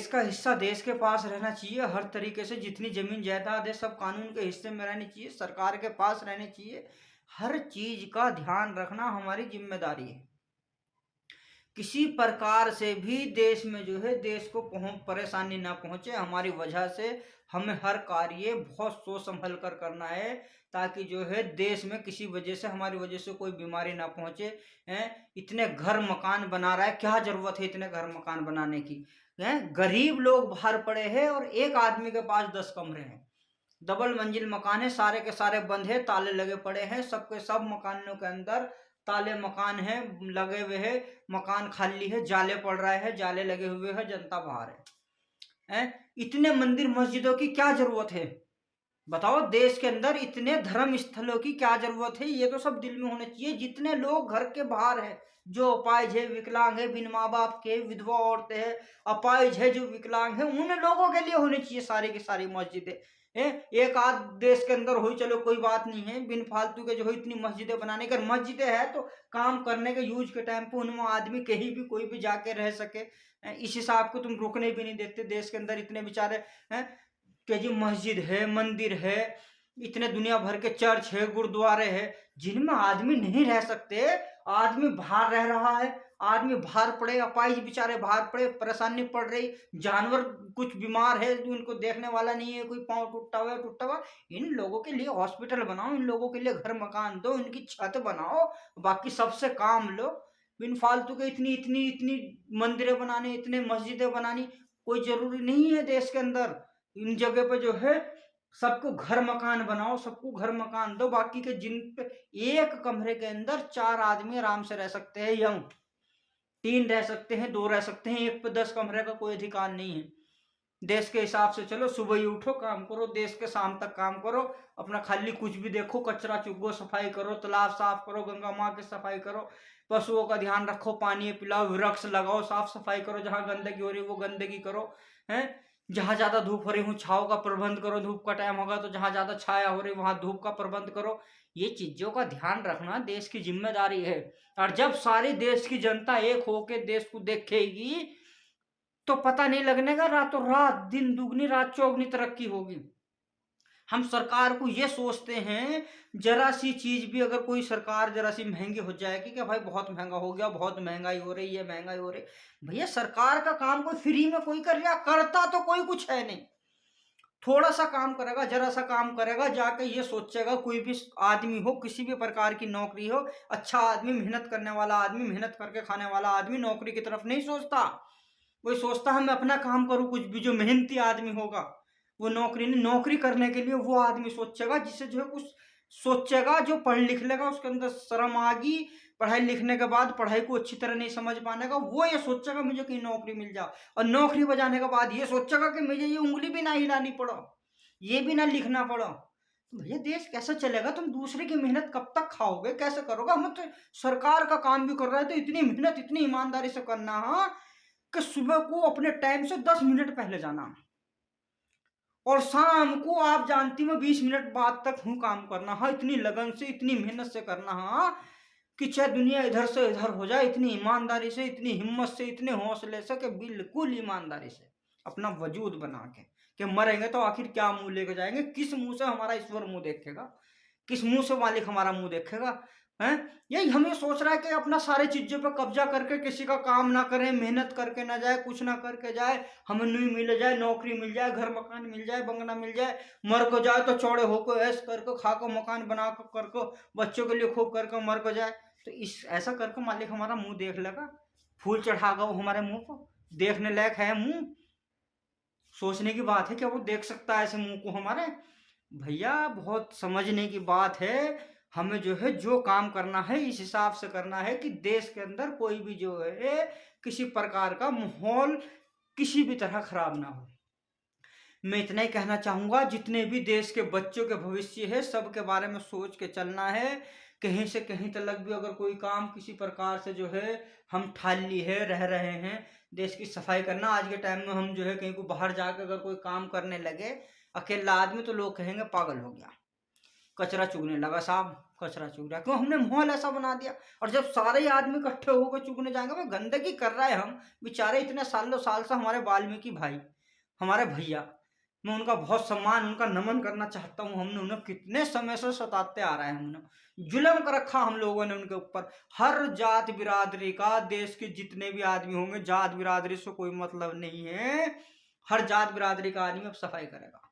का हिस्सा देश के पास रहना चाहिए। हर तरीके से जितनी जमीन जायदाद है सब कानून के हिस्से में रहनी चाहिए, सरकार के पास रहनी चाहिए। हर चीज का ध्यान रखना हमारी जिम्मेदारी है। किसी प्रकार से भी देश में जो है देश को परेशानी ना पहुंचे हमारी वजह से। हमें हर कार्य बहुत सोच संभल कर करना है, ताकि जो है देश में किसी वजह से हमारी वजह से कोई बीमारी ना पहुंचे। हैं, इतने घर मकान बना रहा है, क्या जरूरत है इतने घर मकान बनाने की? हैं, गरीब लोग बाहर पड़े हैं और एक आदमी के पास 10 कमरे हैं, डबल मंजिल मकान है, सारे के सारे बंद है, ताले लगे पड़े हैं, सबके सब मकानों के अंदर ताले मकान है लगे हुए हैं, मकान खाली है, जाले पड़ रहे हैं, जाले लगे हुए हैं, जनता बाहर है। इतने मंदिर मस्जिदों की क्या जरूरत है? बताओ, देश के अंदर इतने धर्म स्थलों की क्या जरूरत है? ये तो सब दिल में होना चाहिए। जितने लोग घर के बाहर है, जो अपाहिज है, विकलांग है, बिन माँ बाप के, विधवा औरतें हैं, अपाहिज है, जो विकलांग है, उन लोगों के लिए होनी चाहिए सारी की सारी मस्जिदें। एक आध देश के अंदर हुई चलो कोई बात नहीं है, बिन फालतू के जो है इतनी मस्जिदें बनाने का। मस्जिदें है तो काम करने के यूज के टाइम पे उनमें आदमी कहीं भी कोई भी जाके रह सके। इस हिसाब को तुम रुकने भी नहीं देते। देश के अंदर इतने बेचारे हैं कि जी मस्जिद है, मंदिर है, इतने दुनिया भर के चर्च है, गुरुद्वारे है, जिनमें आदमी नहीं रह सकते। आदमी बाहर रह रहा है, आदमी बाहर पड़े, अपाहिज बेचारे बाहर पड़े, परेशानी पड़ रही, जानवर कुछ बीमार है, उनको देखने वाला नहीं है, कोई पाँव टूटा हुआ। इन लोगों के लिए हॉस्पिटल बनाओ, इन लोगों के लिए घर मकान दो, इनकी छत बनाओ, बाकी सबसे काम लो। बिन फालतू के इतनी इतनी इतनी मंदिरें बनाने, इतने मस्जिदें बनानी कोई जरूरी नहीं है देश के अंदर। इन जगह पे जो है सबको घर मकान बनाओ, सबको घर मकान दो, बाकी के जिन पे एक कमरे के अंदर 4 आदमी आराम से रह सकते हैं, यंग 3 रह सकते हैं, 2 रह सकते हैं, एक पे 10 कमरे का कोई अधिकार नहीं है। देश के हिसाब से चलो, सुबह ही उठो काम करो, देश के शाम तक काम करो, अपना खाली कुछ भी देखो, कचरा चुगो, सफाई करो, तालाब साफ करो, गंगा माँ की सफाई करो, पशुओं का ध्यान रखो, पानी पिलाओ, वृक्ष लगाओ, साफ सफाई करो, जहाँ गंदगी हो रही है वो गंदगी करो। है, जहाँ ज्यादा धूप हो रही हूँ छाव का प्रबंध करो, धूप का टाइम होगा तो जहाँ ज्यादा छाया हो रही वहां धूप का प्रबंध करो। ये चीजों का ध्यान रखना देश की जिम्मेदारी है। और जब सारी देश की जनता एक होके देश को देखेगी तो पता नहीं लगने का, रातों रात दिन दुगनी रात चौगनी तरक्की होगी। हम सरकार को ये सोचते हैं, जरा सी चीज भी अगर कोई सरकार जरा सी महंगी हो जाएगी कि भाई बहुत महंगा हो गया, बहुत महंगाई हो रही है, महंगाई हो रही। भैया सरकार का काम कोई फ्री में कोई कर रहा, करता तो कोई कुछ है नहीं। थोड़ा सा काम करेगा, जरा सा काम करेगा, जाके ये सोचेगा, कोई भी आदमी हो, किसी भी प्रकार की नौकरी हो, अच्छा आदमी, मेहनत करने वाला आदमी, मेहनत करके खाने वाला आदमी नौकरी की तरफ नहीं सोचता। वही सोचता है मैं अपना काम करूं कुछ भी। जो मेहनती आदमी होगा वो नौकरी नहीं, नौकरी करने के लिए वो आदमी सोचेगा जिसे जो है कुछ सोचेगा, जो पढ़ लिख लेगा, उसके अंदर शर्म आ गई, पढ़ाई लिखने के बाद पढ़ाई को अच्छी तरह नहीं समझ पाने का, वो ये सोचेगा मुझे कहीं नौकरी मिल जाए, और नौकरी बजाने के बाद ये सोचेगा कि मुझे ये उंगली भी ना हिलानी पड़ो, ये भी ना लिखना पड़ो। तो भैया देश कैसे चलेगा? तुम दूसरे की मेहनत कब तक खाओगे, कैसे करोगे? हम तो सरकार का काम भी कर रहे हैं तो इतनी मेहनत इतनी ईमानदारी से करना, हाँ, कि सुबह को अपने टाइम से 10 मिनट पहले जाना और शाम को आप जानती हो 20 मिनट बाद तक हूँ काम करना। हाँ, इतनी लगन से इतनी मेहनत से करना, हाँ, कि चाहे दुनिया इधर से इधर हो जाए, इतनी ईमानदारी से, इतनी हिम्मत से, इतने हौसले से, कि बिल्कुल ईमानदारी से अपना वजूद बना के कि मरेंगे तो आखिर क्या मुंह लेके जाएंगे, किस मुंह से हमारा ईश्वर मुंह देखेगा, किस मुंह से मालिक हमारा मुंह देखेगा। हैं, यही हमें सोच रहा है कि अपना सारे चीजों पर कब्जा करके किसी का काम ना करें, मेहनत करके ना जाए, कुछ ना करके जाए, हमें नहीं मिल जाए, नौकरी मिल जाए, घर मकान मिल जाए, बंगला मिल जाए, मर को जाए तो चौड़े होकर ऐश करके खा को मकान बना करके बच्चों के लिए खूब करके मर को जाए। तो इस ऐसा करके मालिक हमारा मुंह देख लेगा, फूल चढ़ागा वो हमारे मुंह को? देखने लायक है मुंह? सोचने की बात है, क्या वो देख सकता है ऐसे मुंह को हमारे? भैया बहुत समझने की बात है। हमें जो है जो काम करना है इस हिसाब से करना है कि देश के अंदर कोई भी जो है किसी प्रकार का माहौल किसी भी तरह खराब ना हो। मैं इतना ही कहना चाहूंगा, जितने भी देश के बच्चों के भविष्य है सब के बारे में सोच के चलना है। कहीं से कहीं तक भी अगर कोई काम किसी प्रकार से जो है हम ठाली है रह रहे हैं, देश की सफाई करना। आज के टाइम में हम जो है कहीं को बाहर जाकर अगर कोई काम करने लगे अकेला आदमी तो लोग कहेंगे पागल हो गया, कचरा चुगने लगा साहब, कचरा चुग रहा है, क्यों? हमने माहौल ऐसा बना दिया। और जब सारे ही आदमी इकट्ठे होकर चुगने जाएंगे, वो गंदगी कर रहा है। हम बेचारे इतने सालों साल से हमारे वाल्मीकि भाई, हमारे भैया, मैं उनका बहुत सम्मान, उनका नमन करना चाहता हूँ। हमने उन्हें कितने समय से सताते आ रहे हैं, हमने जुल्म कर रखा हम लोगों ने उनके ऊपर। हर जात बिरादरी का, देश के जितने भी आदमी होंगे, जात बिरादरी से कोई मतलब नहीं है, हर जात बिरादरी का आदमी अब सफाई करेगा।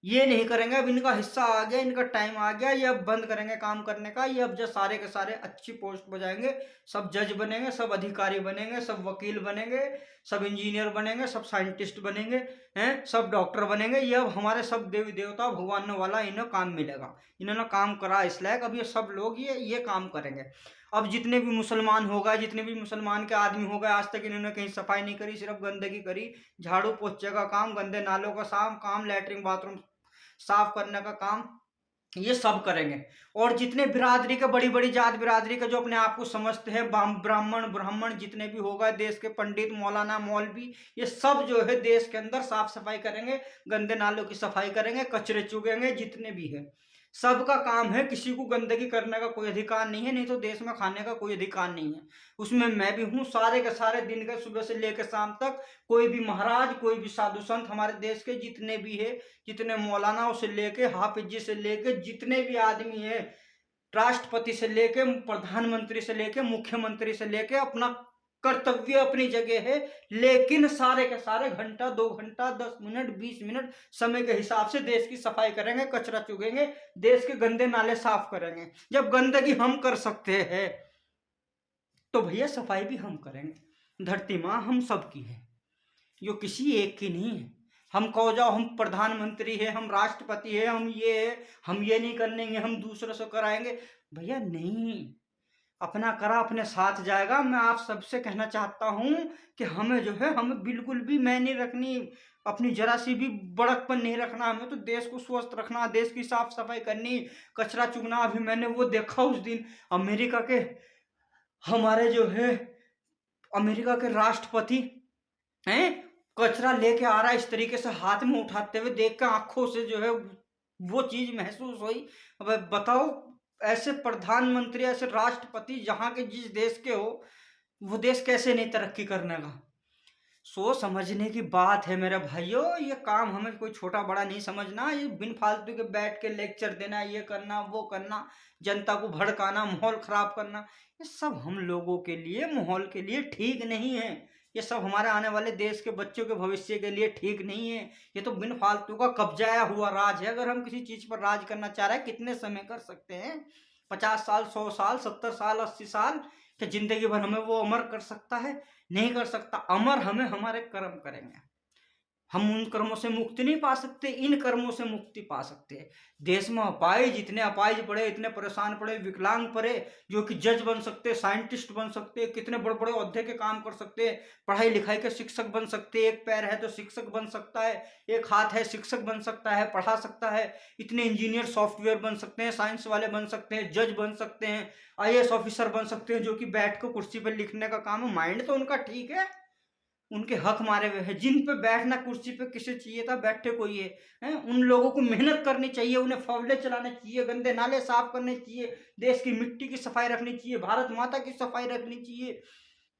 ये नहीं करेंगे, अब इनका हिस्सा आ गया, इनका टाइम आ गया, ये अब बंद करेंगे काम करने का। ये अब जो सारे के सारे अच्छी पोस्ट पर जाएंगे, सब जज बनेंगे, सब अधिकारी बनेंगे, सब वकील बनेंगे, सब इंजीनियर बनेंगे, सब साइंटिस्ट बनेंगे, हैं, सब डॉक्टर बनेंगे। ये अब हमारे सब देवी देवता भगवान वाला इन्हें काम मिलेगा। इन्होंने काम करा इस लायक, अब ये सब लोग ये काम करेंगे। अब जितने भी मुसलमान होगा, जितने भी मुसलमान के आदमी हो गए, आज तक इन्होंने कहीं सफाई नहीं करी, सिर्फ गंदगी करी। झाड़ू पोछे का काम, गंदे नालों का साफ काम, लैट्रिन बाथरूम साफ करने का काम, ये सब करेंगे। और जितने बिरादरी के, बड़ी बड़ी जात बिरादरी के, जो अपने आप को समझते हैं ब्राह्मण ब्राह्मण, जितने भी होगा, देश के पंडित, मौलाना, मौलवी, ये सब जो है देश के अंदर साफ सफाई करेंगे, गंदे नालों की सफाई करेंगे, कचरे चुगेंगे, जितने भी है सबका काम है। किसी को गंदगी करने का कोई अधिकार नहीं है, नहीं तो देश में खाने का कोई अधिकार नहीं है। उसमें मैं भी हूँ। सारे के सारे दिन के, सुबह से लेकर शाम तक, कोई भी महाराज, कोई भी साधु संत, हमारे देश के जितने भी है, जितने मौलानाओं से लेके, हाफिज जी से लेके, जितने भी आदमी है, राष्ट्रपति से लेके, प्रधानमंत्री से लेके, मुख्यमंत्री से लेके, अपना कर्तव्य अपनी जगह है। लेकिन सारे के सारे घंटा, 2 घंटा, 10 मिनट, 20 मिनट समय के हिसाब से देश की सफाई करेंगे, कचरा चुगेंगे, देश के गंदे नाले साफ करेंगे। जब गंदगी हम कर सकते हैं तो भैया सफाई भी हम करेंगे। धरती माँ हम सब की है, जो किसी एक की नहीं है। हम कहो जाओ हम प्रधानमंत्री है, हम राष्ट्रपति है, हम ये है, हम ये नहीं करने, हम दूसरों से कराएंगे, भैया नहीं। अपना करा अपने साथ जाएगा। मैं आप सबसे कहना चाहता हूं कि हमें जो है, हमें बिल्कुल भी मैं नहीं रखनी, अपनी जरा सी भी बड़कपन नहीं रखना। हमें तो देश को स्वस्थ रखना, देश की साफ सफाई करनी, कचरा चुगना। अभी मैंने वो देखा उस दिन, अमेरिका के, हमारे जो है अमेरिका के राष्ट्रपति हैं, कचरा लेके आ रहा है, इस तरीके से हाथ में उठाते हुए देख कर आंखों से जो है वो चीज महसूस हुई। अब बताओ, ऐसे प्रधानमंत्री, ऐसे राष्ट्रपति, जहां के जिस देश के हो, वो देश कैसे नहीं तरक्की करने का। सोच समझने की बात है मेरे भाइयों। ये काम हमें कोई छोटा बड़ा नहीं समझना। ये बिन फालतू के बैठ के लेक्चर देना, ये करना, वो करना, जनता को भड़काना, माहौल खराब करना, ये सब हम लोगों के लिए, माहौल के लिए ठीक नहीं है। ये सब हमारे आने वाले देश के बच्चों के भविष्य के लिए ठीक नहीं है। ये तो बिन फालतू का कब्जाया हुआ राज है। अगर हम किसी चीज पर राज करना चाह रहे हैं, कितने समय कर सकते हैं? 50 साल, 100 साल, 70 साल, 80 साल? क्या जिंदगी भर हमें वो अमर कर सकता है? नहीं कर सकता। अमर हमें हमारे कर्म करेंगे। हम उन कर्मों से मुक्ति नहीं पा सकते, इन कर्मों से मुक्ति पा सकते हैं। देश में अपाहिज, इतने अपाहिज पड़े, इतने परेशान पड़े, विकलांग पड़े, जो कि जज बन सकते, साइंटिस्ट बन सकते, कितने बड़े बड़े ओहदे के काम कर सकते, पढ़ाई लिखाई के शिक्षक बन सकते। एक पैर है तो शिक्षक बन सकता है, एक हाथ है शिक्षक बन सकता है, पढ़ा सकता है। इतने इंजीनियर, सॉफ्टवेयर बन सकते हैं, साइंस वाले बन सकते हैं, जज बन सकते हैं, IAS ऑफिसर बन सकते हैं, जो कि बैठ कर कुर्सी पर लिखने का काम है। माइंड तो उनका ठीक है, उनके हक मारे हुए हैं। जिन पे बैठना कुर्सी पे किसे चाहिए था, बैठे कोई है। उन लोगों को मेहनत करनी चाहिए, उन्हें फावड़े चलाने चाहिए, गंदे नाले साफ करने चाहिए, देश की मिट्टी की सफाई रखनी चाहिए, भारत माता की सफाई रखनी चाहिए।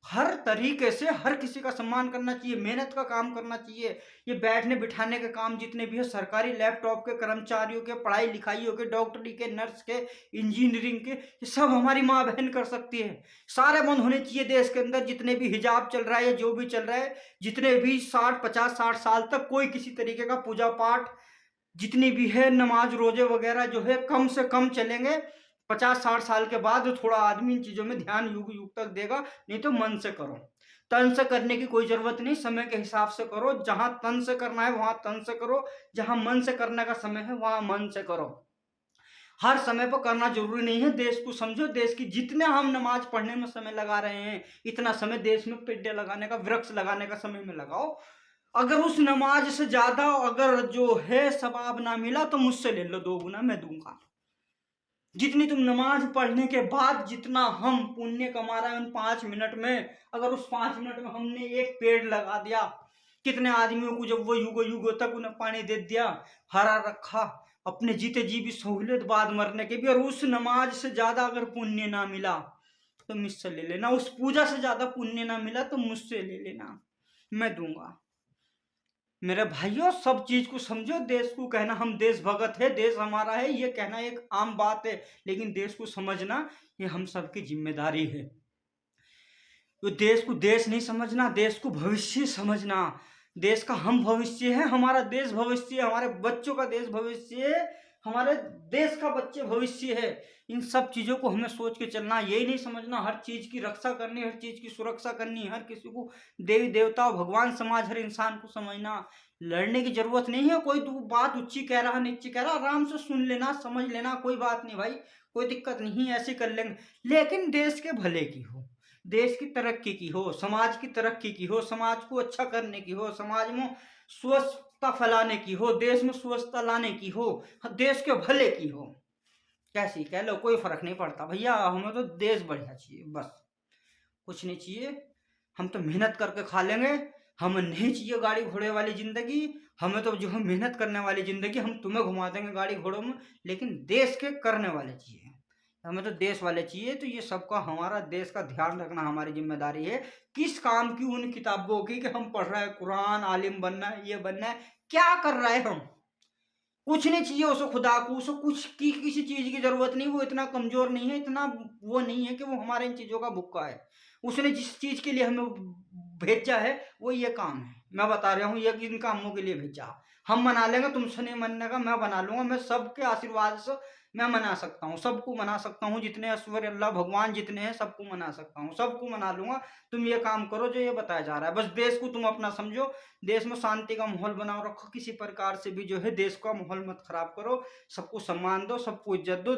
हर तरीके से हर किसी का सम्मान करना चाहिए, मेहनत का काम करना चाहिए। ये बैठने बिठाने के काम जितने भी है, सरकारी लैपटॉप के, कर्मचारियों के, पढ़ाई लिखाइयों के, डॉक्टरी के, नर्स के, इंजीनियरिंग के, ये सब हमारी माँ बहन कर सकती है। सारे बंद होने चाहिए देश के अंदर। जितने भी हिजाब चल रहा है या जो भी चल रहा है, जितने भी 60 50 60 साल तक कोई किसी तरीके का पूजा पाठ, जितनी भी है नमाज रोजे वगैरह जो है, कम से कम चलेंगे। 50 60 साल के बाद थोड़ा आदमी इन चीजों में ध्यान युग युग तक देगा। नहीं तो मन से करो, तन से करने की कोई जरूरत नहीं, समय के हिसाब से करो। जहां तन से करना है वहां तन से करो, जहां मन से करने का समय है वहां मन से करो। हर समय पर करना जरूरी नहीं है। देश को समझो, देश की जितने हम नमाज पढ़ने में समय लगा रहे हैं, इतना समय देश में पेड़ लगाने का, वृक्ष लगाने का समय में लगाओ। अगर उस नमाज से ज्यादा अगर जो है सवाब ना मिला तो मुझसे ले लो, 2 गुना मैं दूंगा। जितनी तुम नमाज पढ़ने के बाद जितना हम पुण्य कमा रहे हैं उन 5 मिनट में, अगर उस 5 मिनट में हमने एक पेड़ लगा दिया, कितने आदमियों को जब वो युगों युगों तक उन्हें पानी दे दिया, हरा रखा, अपने जीते जी भी सहूलियत बाद मरने के भी, और उस नमाज से ज्यादा अगर पुण्य ना मिला तो मुझसे ले लेना, उस पूजा से ज्यादा पुण्य ना मिला तो मुझसे ले लेना, मैं दूंगा। मेरे भाइयों, सब चीज को समझो। देश को कहना हम देशभगत है, देश हमारा है, ये कहना एक आम बात है, लेकिन देश को समझना ये हम सबकी जिम्मेदारी है। तो देश को देश नहीं समझना, देश को भविष्य समझना। देश का हम भविष्य है, हमारा देश भविष्य है, हमारे बच्चों का देश भविष्य है, हमारे देश का बच्चे भविष्य है। इन सब चीजों को हमें सोच के चलना, यही नहीं समझना हर चीज की रक्षा करनी, हर चीज की सुरक्षा करनी, हर किसी को देवी देवता और भगवान समाज हर इंसान को समझना। लड़ने की जरूरत नहीं है। कोई तो बात ऊंची कह रहा नीची कह रहा, आराम से सुन लेना, समझ लेना, कोई बात नहीं भाई, कोई दिक्कत नहीं, ऐसे कर लेंगे। लेकिन देश के भले की हो, देश की तरक्की की हो, समाज की तरक्की की हो, समाज को अच्छा करने की हो, समाज में स्वच्छता फैलाने की हो, देश में स्वच्छता लाने की हो, देश के भले की हो, कैसी कह लो, कोई फर्क नहीं पड़ता भैया। हमें तो देश बढ़िया चाहिए, बस कुछ नहीं चाहिए। हम तो मेहनत करके खा लेंगे, हमें नहीं चाहिए गाड़ी घोड़े वाली जिंदगी। हमें तो जो हम मेहनत करने वाली जिंदगी, हम तुम्हें घुमा देंगे गाड़ी घोड़ों में, लेकिन देश के करने वाले चाहिए। हमें तो देश वाले चाहिए। तो ये सबका, हमारा देश का ध्यान रखना हमारी जिम्मेदारी है। किस काम की उन किताबों की कि हम पढ़ रहे हैं कुरान, आलिम बनना है, ये बनना है, क्या कर रहे हैं हम? कुछ नहीं चाहिए उसे, खुदा को उसे कुछ की किसी चीज की जरूरत नहीं। वो इतना कमजोर नहीं है, इतना वो नहीं है कि वो हमारे इन चीजों का भुक्का है। उसने जिस चीज के लिए हमें भेजा है वो ये काम है, मैं बता रहा हूँ, ये इन कामों के लिए भेजा। हम मना लेंगे, तुमसे नहीं मनने का, मैं बना लूंगा। मैं सबके आशीर्वाद से मैं मना सकता हूँ, सबको मना सकता हूँ। जितने ऐश्वर्य अल्लाह भगवान जितने हैं सबको मना सकता हूँ, सबको मना लूंगा। तुम ये काम करो जो ये बताया जा रहा है, बस देश को तुम अपना समझो। देश में शांति का माहौल बनाओ रखो, किसी प्रकार से भी जो है देश का माहौल मत खराब करो। सबको सम्मान दो, सबको इज्जत दो।